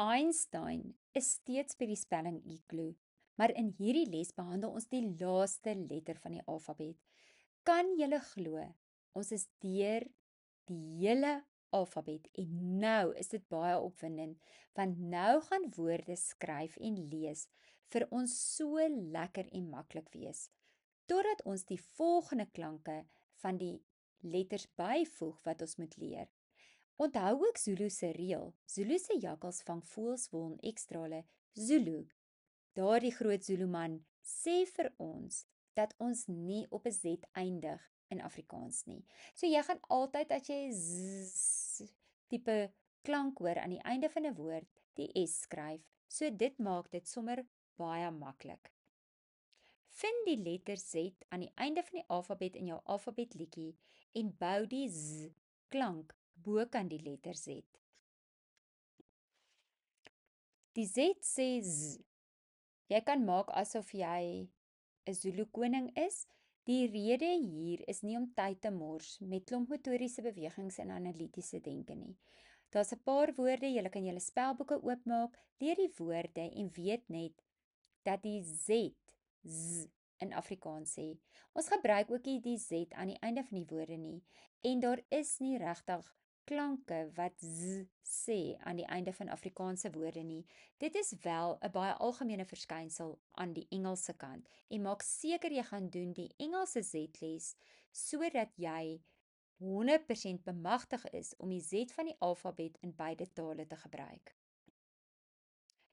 Einstein is steeds by die spelling igloo, maar in hierdie les behandel ons die laaste letter van die alfabet. Kan julle glo, ons is deur die hele alfabet en nou is dit baie opwindend, want nou gaan woorde skryf en lees vir ons so lekker en maklik wees, totdat ons die volgende klanke van die letters byvoeg wat ons moet leer. Onthou ook Zulu se reël. Zulu se jakkals vang voëls wol en ekstrale. Zulu, daardie groot Zulu man, sê vir ons dat ons nie op 'n Z eindig in Afrikaans nie. So jy gaan altyd as jy z tipe klank hoor aan die einde van 'n woord, die S skryf. So dit maak dit sommer baie maklik. Vind die letter Z aan die einde van die alfabet in jou alfabetliedjie en bou die Z klank bokant die letter Z. Die Z sê Z. Jy kan maak asof jy 'n Zulu koning is. Die rede hier is nie om tyd te mors met klomp motoriese bewegings en analitiese denke nie. Daar's 'n paar woorde, julle kan julle spelboeke oopmaak, leer die woorde en weet net dat die Z in Afrikaans sê. Ons gebruik ook nie die Z aan die einde van die woorde nie en daar is nie regtig klanke wat sê aan die einde van Afrikaanse woorde nie. Dit is wel 'n baie algemene verskynsel aan die Engelse kant en maak seker jy gaan doen die Engelse Z-les sodat jy 100% bemagtig is om die Z van die alfabet in beide tale te gebruik.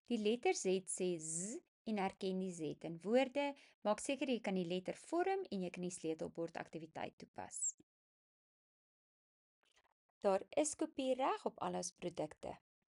Die letter Z sê Z en herken die Z in woorde, maak seker jy kan die letter vorm en jy kan die sleutelbord aktiwiteit toepas. Daar is kopiereg op al ons produkte.